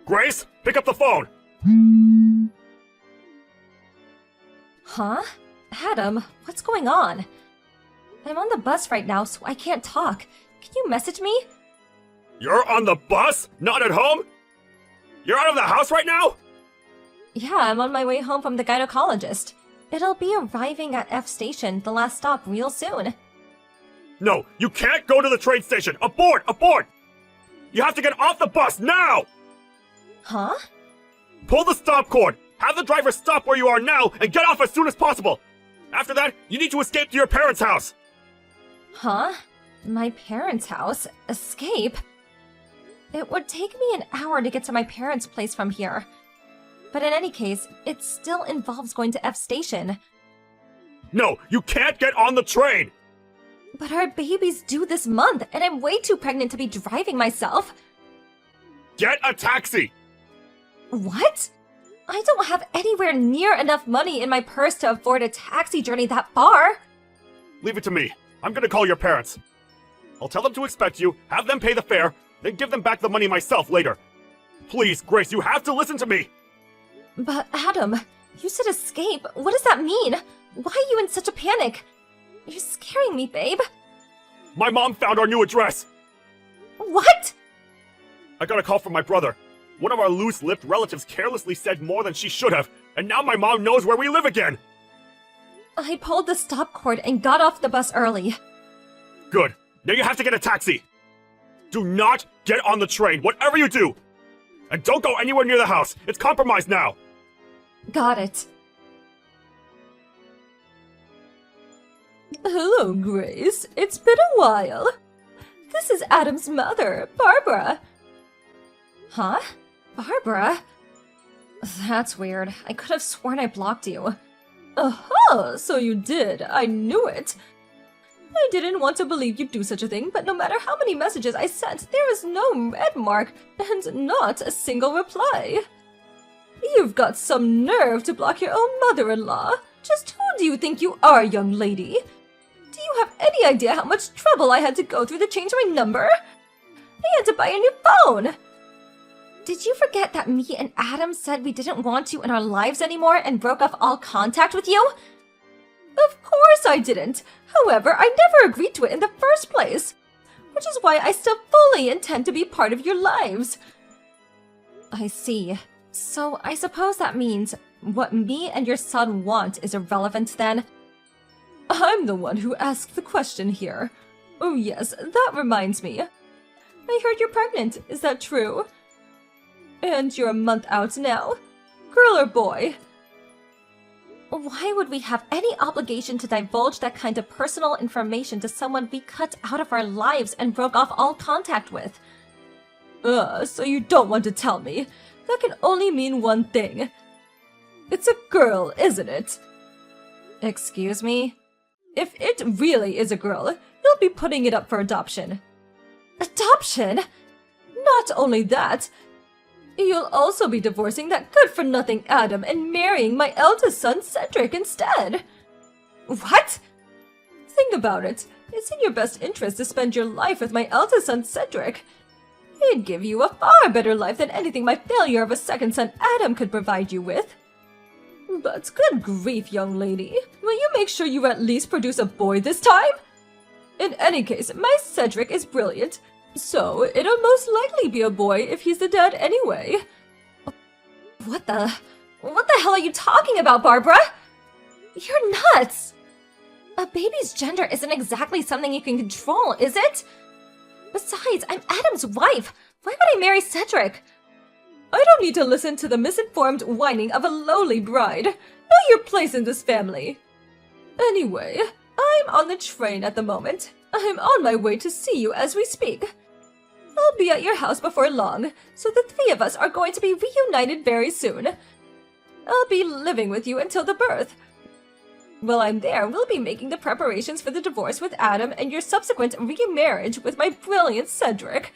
Grace, pick up the phone! Huh? Adam, what's going on? I'm on the bus right now, so I can't talk. Can you message me? You're on the bus? Not at home? You're out of the house right now? Yeah, I'm on my way home from the gynecologist. It'll be arriving at F Station, the last stop, real soon. No, you can't go to the train station! Abort! Abort! You have to get off the bus now! Huh? Pull the stop cord! Have the driver stop where you are now and get off as soon as possible! After that, you need to escape to your parents' house! Huh? My parents' house? Escape? It would take me an hour to get to my parents' place from here. But in any case, it still involves going to F Station. No, you can't get on the train! But our baby's due this month, and I'm way too pregnant to be driving myself. Get a taxi! What? I don't have anywhere near enough money in my purse to afford a taxi journey that far. Leave it to me. I'm gonna call your parents. I'll tell them to expect you, have them pay the fare, then give them back the money myself later. Please, Grace, you have to listen to me! But Adam, you said escape. What does that mean? Why are you in such a panic? You're scaring me, babe. My mom found our new address! What? I got a call from my brother. One of our loose-lipped relatives carelessly said more than she should have, and now my mom knows where we live again! I pulled the stop cord and got off the bus early. Good. Now you have to get a taxi! Do not get on the train, whatever you do! And don't go anywhere near the house! It's compromised now! Got it. Hello, Grace. It's been a while. This is Adam's mother, Barbara. Huh? Barbara? That's weird. I could have sworn I blocked you. Aha! So you did. I knew it. I didn't want to believe you'd do such a thing, but no matter how many messages I sent, there is no red mark and not a single reply. You've got some nerve to block your own mother-in-law. Just who do you think you are, young lady? Do you have any idea how much trouble I had to go through to change my number? I had to buy a new phone. Did you forget that me and Adam said we didn't want you in our lives anymore and broke off all contact with you? Of course I didn't. However, I never agreed to it in the first place, which is why I still fully intend to be part of your lives. I see. So I suppose that means what me and your son want is irrelevant then? I'm the one who asked the question here. Oh yes, that reminds me. I heard you're pregnant, is that true? And you're a month out now? Girl or boy? Why would we have any obligation to divulge that kind of personal information to someone we cut out of our lives and broke off all contact with? So you don't want to tell me. That can only mean one thing. It's a girl, isn't it? Excuse me? If it really is a girl, you'll be putting it up for adoption. Adoption? Not only that, you'll also be divorcing that good-for-nothing Adam and marrying my eldest son, Cedric, instead. What? Think about it. It's in your best interest to spend your life with my eldest son, Cedric. He'd give you a far better life than anything my failure of a second son, Adam, could provide you with. But good grief, young lady. Will you make sure you at least produce a boy this time? In any case, my Cedric is brilliant, so it'll most likely be a boy if he's the dad anyway. What the hell are you talking about, Barbara? You're nuts! A baby's gender isn't exactly something you can control, is it? Besides, I'm Adam's wife. Why would I marry Cedric? I don't need to listen to the misinformed whining of a lowly bride. Know your place in this family. Anyway, I'm on the train at the moment. I'm on my way to see you as we speak. I'll be at your house before long, so the three of us are going to be reunited very soon. I'll be living with you until the birth. While I'm there, we'll be making the preparations for the divorce with Adam and your subsequent remarriage with my brilliant Cedric.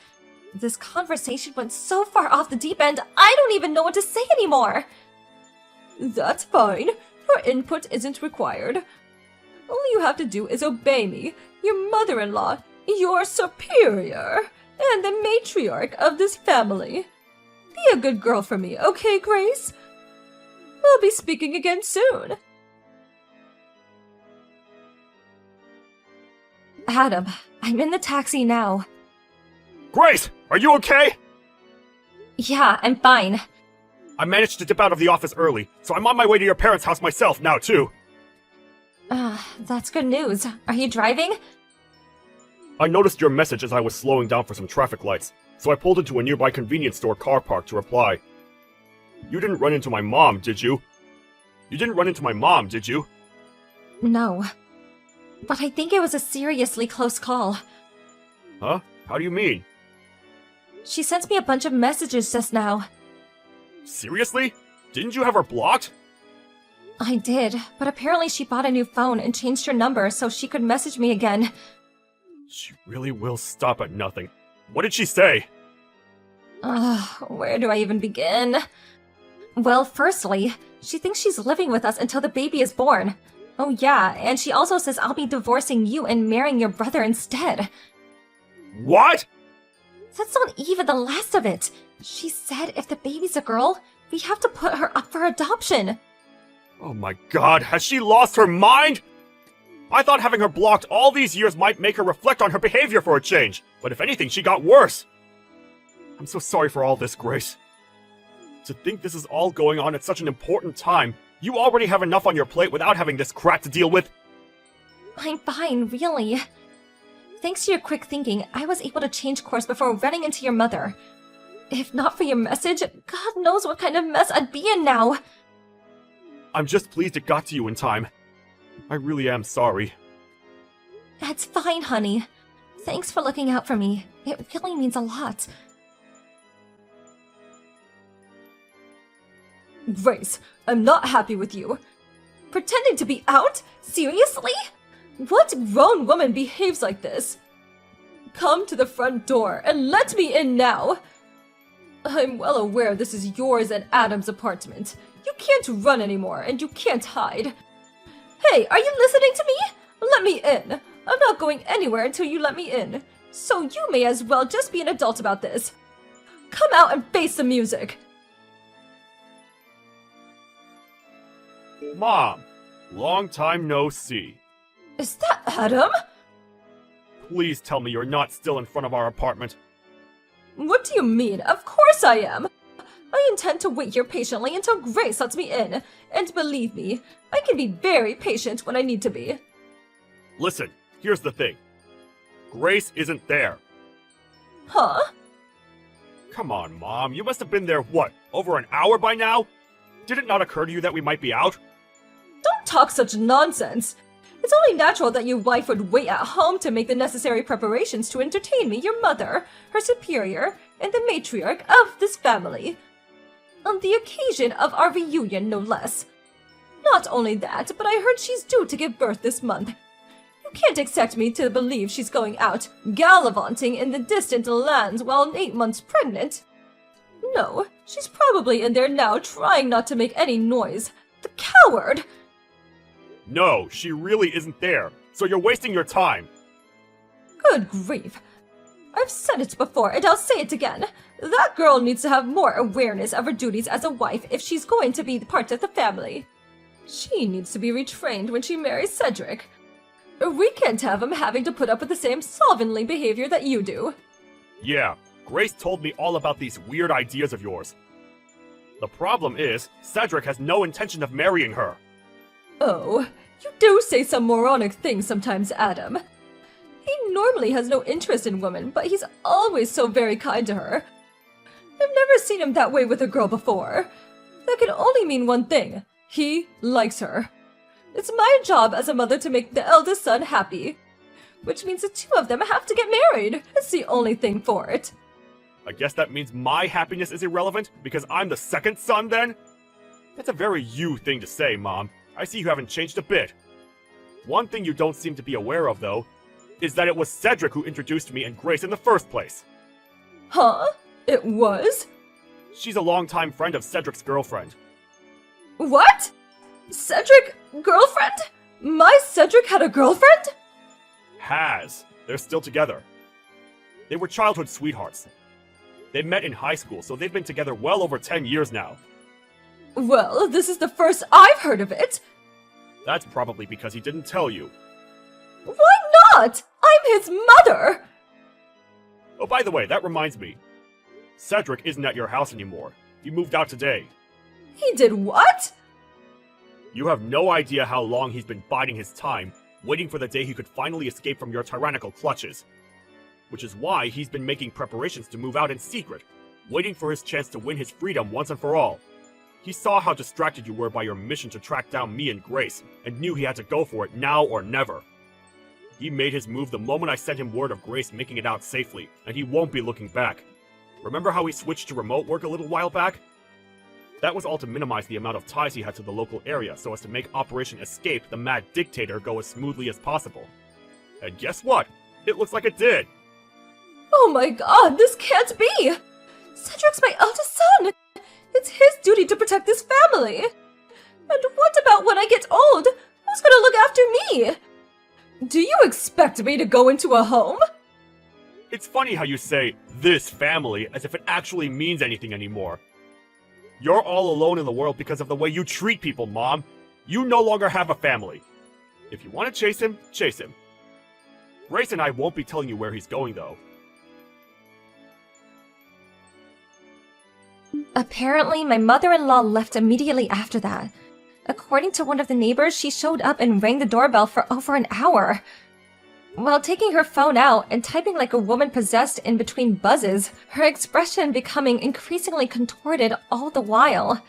This conversation went so far off the deep end, I don't even know what to say anymore. That's fine. Your input isn't required. All you have to do is obey me, your mother-in-law, your superior, and the matriarch of this family. Be a good girl for me, okay, Grace? We'll be speaking again soon. Adam, I'm in the taxi now. Grace, are you okay? Yeah, I'm fine. I managed to dip out of the office early, so I'm on my way to your parents' house myself now, too. That's good news. Are you driving? I noticed your message as I was slowing down for some traffic lights, so I pulled into a nearby convenience store car park to reply. You didn't run into my mom, did you? You didn't run into my mom, did you? No. But I think it was a seriously close call. Huh? How do you mean? She sent me a bunch of messages just now. Seriously? Didn't you have her blocked? I did, but apparently she bought a new phone and changed her number so she could message me again. She really will stop at nothing. What did she say? Where do I even begin? Well, firstly, she thinks she's living with us until the baby is born. Oh yeah, and she also says I'll be divorcing you and marrying your brother instead. What? That's not even the last of it. She said if the baby's a girl, we have to put her up for adoption. Oh my god, has she lost her mind? I thought having her blocked all these years might make her reflect on her behavior for a change, but if anything, she got worse. I'm so sorry for all this, Grace. To think this is all going on at such an important time, you already have enough on your plate without having this crap to deal with. I'm fine, really. Thanks to your quick thinking, I was able to change course before running into your mother. If not for your message, God knows what kind of mess I'd be in now. I'm just pleased it got to you in time. I really am sorry. It's fine, honey. Thanks for looking out for me. It really means a lot. Grace, I'm not happy with you. Pretending to be out? Seriously? What grown woman behaves like this? Come to the front door and let me in now. I'm well aware this is yours and Adam's apartment. You can't run anymore and you can't hide. Hey, are you listening to me? Let me in. I'm not going anywhere until you let me in. So you may as well just be an adult about this. Come out and face the music. Mom, long time no see. Is that Adam? Please tell me you're not still in front of our apartment. What do you mean? Of course I am. I intend to wait here patiently until Grace lets me in. And believe me, I can be very patient when I need to be. Listen, here's the thing. Grace isn't there. Huh? Come on, Mom. You must have been there, what, over an hour by now? Did it not occur to you that we might be out? Don't talk such nonsense. It's only natural that your wife would wait at home to make the necessary preparations to entertain me, your mother, her superior, and the matriarch of this family. On the occasion of our reunion, no less. Not only that, but I heard she's due to give birth this month. You can't expect me to believe she's going out, gallivanting in the distant lands while 8 months pregnant. No, she's probably in there now trying not to make any noise. The coward! No, she really isn't there, so you're wasting your time. Good grief. I've said it before and I'll say it again. That girl needs to have more awareness of her duties as a wife if she's going to be part of the family. She needs to be retrained when she marries Cedric. We can't have him having to put up with the same slovenly behavior that you do. Yeah, Grace told me all about these weird ideas of yours. The problem is, Cedric has no intention of marrying her. Oh, you do say some moronic things sometimes, Adam. He normally has no interest in women, but he's always so very kind to her. I've never seen him that way with a girl before. That can only mean one thing. He likes her. It's my job as a mother to make the eldest son happy. Which means the two of them have to get married. It's the only thing for it. I guess that means my happiness is irrelevant because I'm the second son then? That's a very you thing to say, Mom. I see you haven't changed a bit. One thing you don't seem to be aware of, though, is that it was Cedric who introduced me and Grace in the first place. Huh? It was? She's a longtime friend of Cedric's girlfriend. What? Cedric? Girlfriend? My Cedric had a girlfriend? Has. They're still together. They were childhood sweethearts. They met in high school, so they've been together well over 10 years now. Well, this is the first I've heard of it. That's probably because he didn't tell you. Why not? I'm his mother! Oh, by the way, that reminds me. Cedric isn't at your house anymore. He moved out today. He did what? You have no idea how long he's been biding his time, waiting for the day he could finally escape from your tyrannical clutches. Which is why he's been making preparations to move out in secret, waiting for his chance to win his freedom once and for all. He saw how distracted you were by your mission to track down me and Grace, and knew he had to go for it now or never. He made his move the moment I sent him word of Grace making it out safely, and he won't be looking back. Remember how he switched to remote work a little while back? That was all to minimize the amount of ties he had to the local area so as to make Operation Escape the Mad Dictator go as smoothly as possible. And guess what? It looks like it did! Oh my god, this can't be! Cedric's my eldest son! It's his duty to protect this family! And what about when I get old? Who's gonna look after me? Do you expect me to go into a home? It's funny how you say, this family, as if it actually means anything anymore. You're all alone in the world because of the way you treat people, Mom. You no longer have a family. If you want to chase him, chase him. Grace and I won't be telling you where he's going, though. Apparently, my mother-in-law left immediately after that. According to one of the neighbors, she showed up and rang the doorbell for over an hour. While taking her phone out and typing like a woman possessed in between buzzes, her expression becoming increasingly contorted all the while.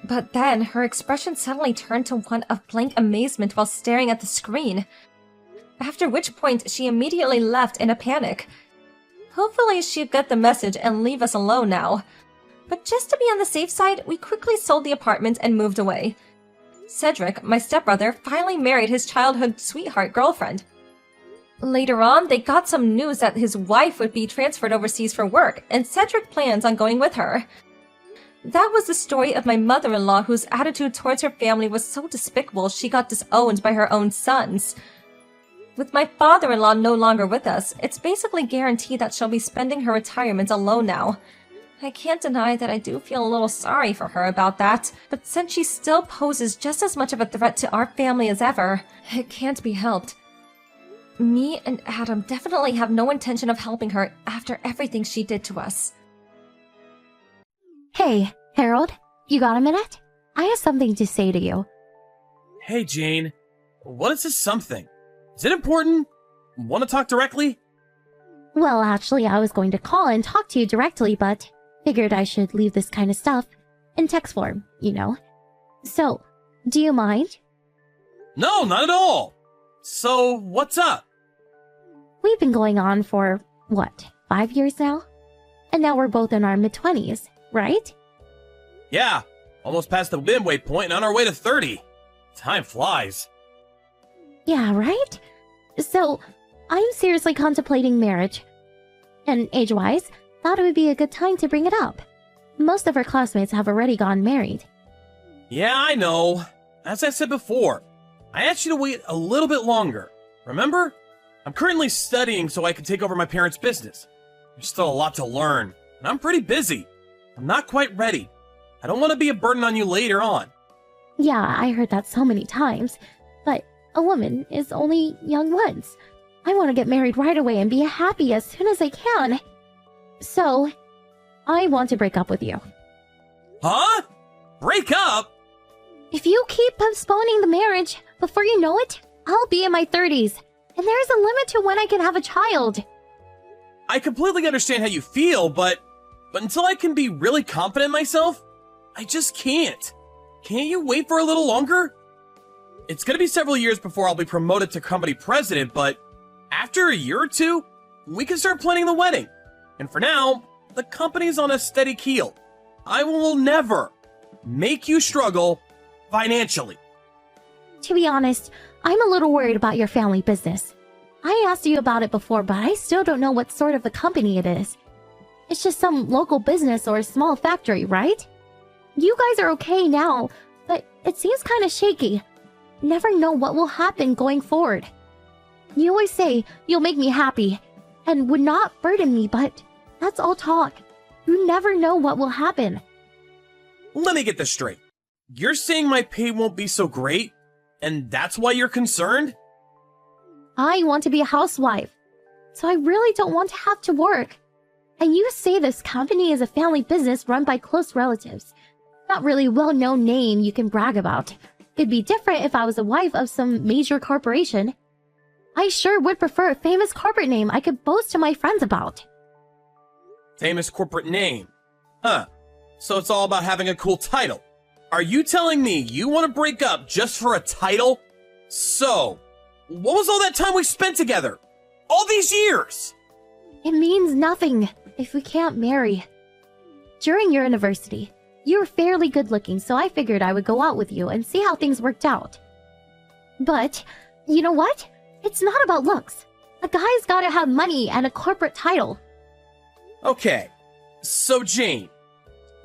But then, her expression suddenly turned to one of blank amazement while staring at the screen. After which point, she immediately left in a panic. Hopefully she'd get the message and leave us alone now. But just to be on the safe side, we quickly sold the apartment and moved away. Cedric, my stepbrother, finally married his childhood sweetheart girlfriend. Later on, they got some news that his wife would be transferred overseas for work, and Cedric plans on going with her. That was the story of my mother-in-law, whose attitude towards her family was so despicable she got disowned by her own sons. With my father-in-law no longer with us, it's basically guaranteed that she'll be spending her retirement alone now. I can't deny that I do feel a little sorry for her about that, but since she still poses just as much of a threat to our family as ever, it can't be helped. Me and Adam definitely have no intention of helping her after everything she did to us. Hey, Harold, you got a minute? I have something to say to you. Hey, Jane. What is this something? Is it important? Want to talk directly? Well, actually, I was going to call and talk to you directly, but figured I should leave this kind of stuff in text form, you know. So, do you mind? No, not at all. So, what's up? We've been going on for, 5 years now? And now we're both in our mid-20s, right? Yeah, almost past the midway point and on our way to 30. Time flies. Yeah, right? So, I'm seriously contemplating marriage. And age-wise, thought it would be a good time to bring it up. Most of our classmates have already gotten married. Yeah, I know. As I said before, I asked you to wait a little bit longer. Remember? I'm currently studying so I can take over my parents' business. There's still a lot to learn, and I'm pretty busy. I'm not quite ready. I don't want to be a burden on you later on. Yeah, I heard that so many times. But a woman is only young once. I want to get married right away and be happy as soon as I can. So, I want to break up with you. Huh? Break up? If you keep postponing the marriage, before you know it, I'll be in my 30s. And there's a limit to when I can have a child. I completely understand how you feel, but until I can be really confident in myself, I just can't. Can't you wait for a little longer? It's gonna be several years before I'll be promoted to company president, but after a year or two, we can start planning the wedding. And for now, the company's on a steady keel. I will never make you struggle financially. To be honest, I'm a little worried about your family business. I asked you about it before, but I still don't know what sort of a company it is. It's just some local business or a small factory, right? You guys are okay now, but it seems kind of shaky. Never know what will happen going forward. You always say you'll make me happy and would not burden me, but That's all talk. You never know what will happen. Let me get this straight. You're saying my pay won't be so great, and that's why you're concerned? I want to be a housewife, so I really don't want to have to work. And you say this company is a family business run by close relatives. Not really well-known name you can brag about. It'd be different if I was a wife of some major corporation. I sure would prefer a famous corporate name I could boast to my friends about. Famous corporate name. Huh. So it's all about having a cool title. Are you telling me you want to break up just for a title? So, what was all that time we spent together? All these years? It means nothing if we can't marry. During your university, you were fairly good looking, so I figured I would go out with you and see how things worked out. But, you know what? It's not about looks. A guy's gotta have money and a corporate title. Okay, so Jane,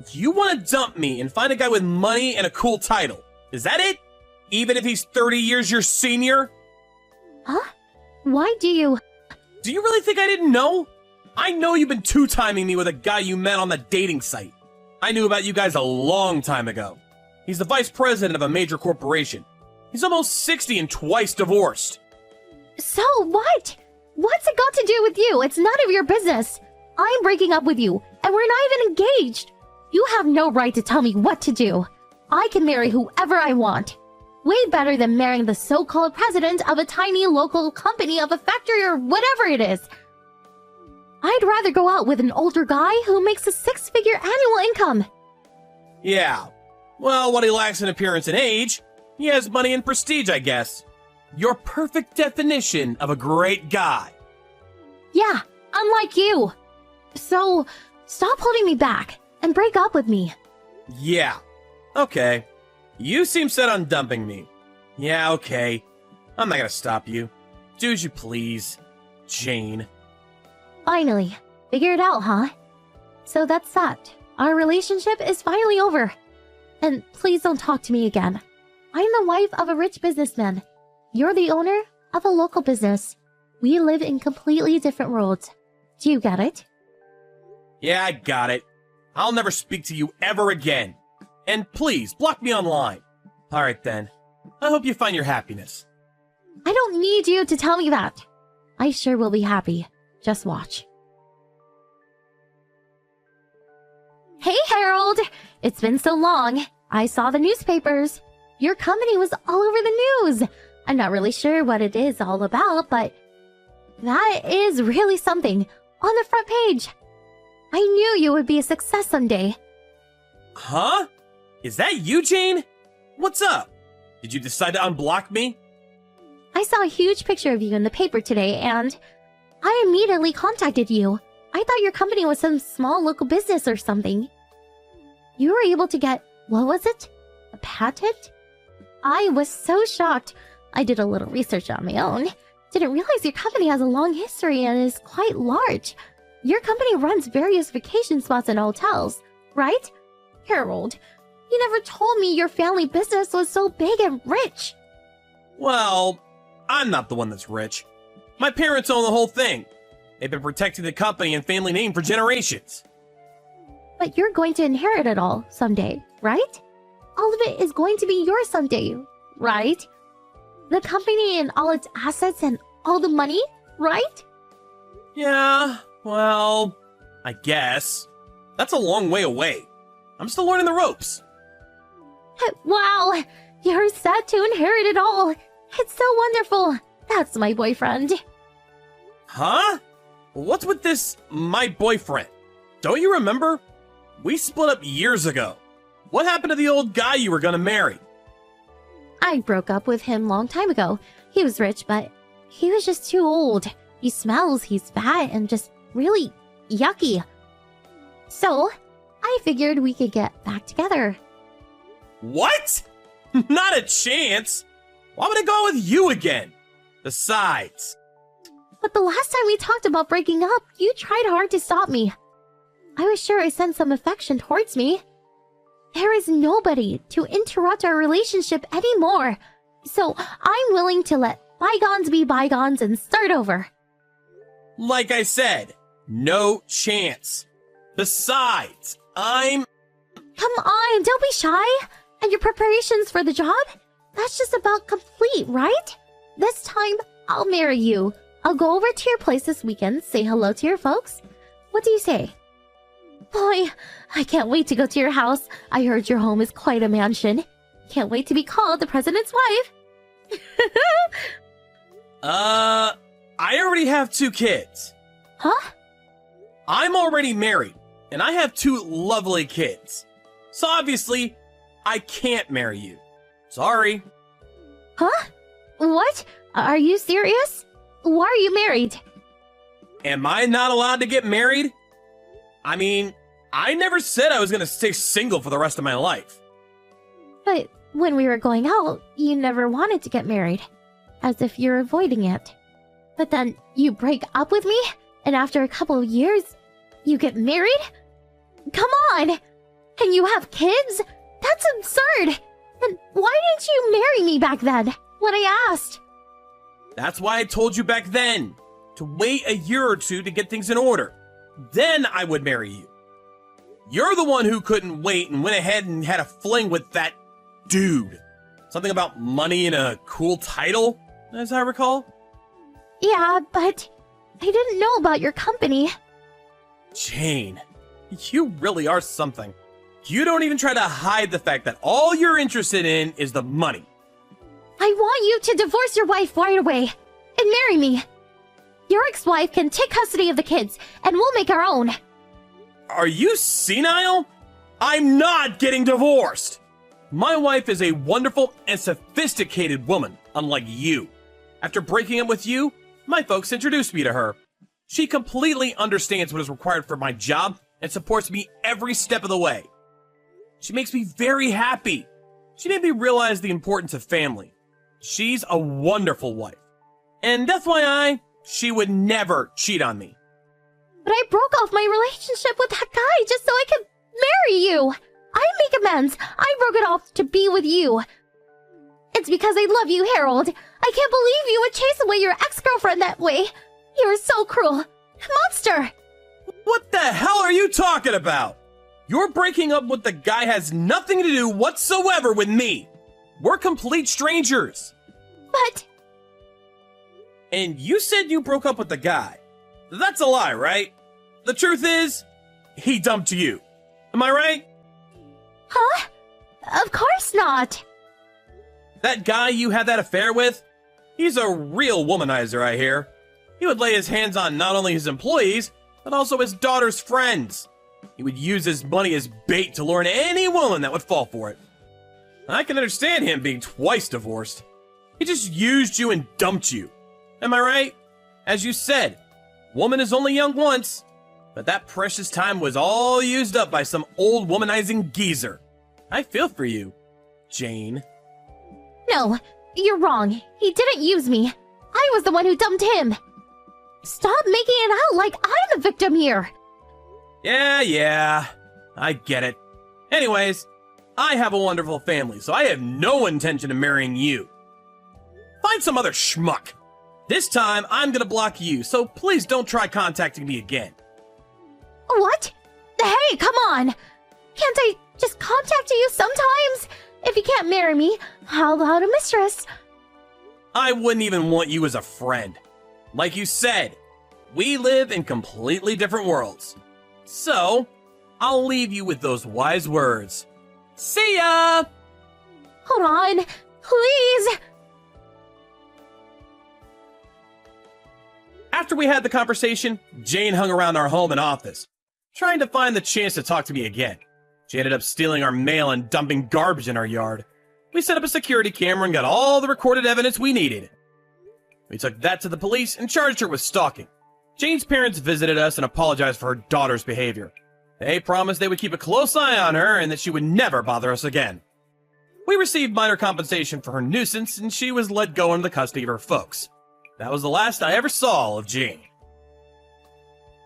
you want to dump me and find a guy with money and a cool title. Is that it? Even if he's 30 years your senior? Huh? Why do you... Do you really think I didn't know? I know you've been two-timing me with a guy you met on the dating site. I knew about you guys a long time ago. He's the vice president of a major corporation. He's almost 60 and twice divorced. So what? What's it got to do with you? It's none of your business. I'm breaking up with you, and we're not even engaged. You have no right to tell me what to do. I can marry whoever I want. Way better than marrying the so-called president of a tiny local company of a factory or whatever it is. I'd rather go out with an older guy who makes a six-figure annual income. Yeah. Well, what he lacks in appearance and age, he has money and prestige, I guess. Your perfect definition of a great guy. Yeah, unlike you. So, stop holding me back and break up with me. Yeah. Okay. You seem set on dumping me. Yeah, okay. I'm not gonna stop you. Do as you please, Jane. Finally, figure it out, huh? So that's that. Our relationship is finally over. And please don't talk to me again. I'm the wife of a rich businessman. You're the owner of a local business. We live in completely different worlds. Do you get it? Yeah, I got it. I'll never speak to you ever again. And please, block me online. Alright then. I hope you find your happiness. I don't need you to tell me that. I sure will be happy. Just watch. Hey, Harold! It's been so long. I saw the newspapers. Your company was all over the news. I'm not really sure what it is all about, but that is really something. On the front page. I knew you would be a success someday. Huh? Is that you, Jane? What's up? Did you decide to unblock me? I saw a huge picture of you in the paper today, and I immediately contacted you. I thought your company was some small local business or something. You were able to get, what was it? A patent? I was so shocked. I did a little research on my own. Didn't realize your company has a long history and is quite large. Your company runs various vacation spots and hotels, right? Harold, you never told me your family business was so big and rich. Well, I'm not the one that's rich. My parents own the whole thing. They've been protecting the company and family name for generations. But you're going to inherit it all someday, right? All of it is going to be yours someday, right? The company and all its assets and all the money, right? Yeah, well, I guess. That's a long way away. I'm still learning the ropes. Wow, you're set to inherit it all. It's so wonderful. That's my boyfriend. Huh? What's with this, my boyfriend? Don't you remember? We split up years ago. What happened to the old guy you were gonna marry? I broke up with him long time ago. He was rich, but he was just too old. He smells, he's fat, and just really yucky. So, I figured we could get back together. What? Not a chance. Why would I go with you again? Besides, But the last time we talked about breaking up, you tried hard to stop me. I was sure I sensed some affection towards me. There is nobody to interrupt our relationship anymore. So I'm willing to let bygones be bygones and start over. like I said, No chance. Besides, Come on, don't be shy. And your preparations for the job? That's just about complete, right? This time, I'll marry you. I'll go over to your place this weekend, say hello to your folks. What do you say? Boy, I can't wait to go to your house. I heard your home is quite a mansion. Can't wait to be called the president's wife. I already have 2 kids. Huh? I'm already married, and I have 2 lovely kids. So obviously, I can't marry you. Sorry. Huh? What? Are you serious? Why are you married? Am I not allowed to get married? I mean, I never said I was gonna stay single for the rest of my life. But when we were going out, you never wanted to get married. As if you're avoiding it. But then you break up with me, and after a couple of years, you get married? Come on! And you have kids? That's absurd! Then why didn't you marry me back then, when I asked? That's why I told you back then, to wait a year or 2 to get things in order. Then I would marry you. You're the one who couldn't wait and went ahead and had a fling with that dude. Something about money and a cool title, as I recall. Yeah, but I didn't know about your company. Jane, you really are something. You don't even try to hide the fact that all you're interested in is the money. I want you to divorce your wife right away and marry me. Your ex-wife can take custody of the kids, and we'll make our own. Are you senile? I'm not getting divorced. My wife is a wonderful and sophisticated woman, unlike you. After breaking up with you, my folks introduced me to her. She completely understands what is required for my job and supports me every step of the way. She makes me very happy. She made me realize the importance of family. She's a wonderful wife. And FYI, she would never cheat on me. But I broke off my relationship with that guy just so I could marry you. I make amends. I broke it off to be with you. It's because I love you, Harold. I can't believe you would chase away your ex-girlfriend that way. You're so cruel. Monster! What the hell are you talking about? Your breaking up with the guy has nothing to do whatsoever with me. We're complete strangers. But... And you said you broke up with the guy. That's a lie, right? The truth is, he dumped you. Am I right? Huh? Of course not. That guy you had that affair with? He's a real womanizer, I hear. He would lay his hands on not only his employees, but also his daughter's friends. He would use his money as bait to lure in any woman that would fall for it. I can understand him being twice divorced. He just used you and dumped you. Am I right? As you said, woman is only young once, but that precious time was all used up by some old womanizing geezer. I feel for you, Jane. No, you're wrong. He didn't use me. I was the one who dumped him. Stop making it out like I'm the victim here. Yeah, I get it. Anyways, I have a wonderful family, so I have no intention of marrying you. Find some other schmuck. This time, I'm gonna block you, so please don't try contacting me again. What? Hey, come on. Can't I just contact you sometimes? If you can't marry me, how about a mistress? I wouldn't even want you as a friend. Like you said, we live in completely different worlds. So, I'll leave you with those wise words. See ya! Hold on, please. After we had the conversation, Jane hung around our home and office, trying to find the chance to talk to me again. She ended up stealing our mail and dumping garbage in our yard. We set up a security camera and got all the recorded evidence we needed. We took that to the police and charged her with stalking. Jane's parents visited us and apologized for her daughter's behavior. They promised they would keep a close eye on her and that she would never bother us again. We received minor compensation for her nuisance and she was let go into the custody of her folks. That was the last I ever saw of Jane.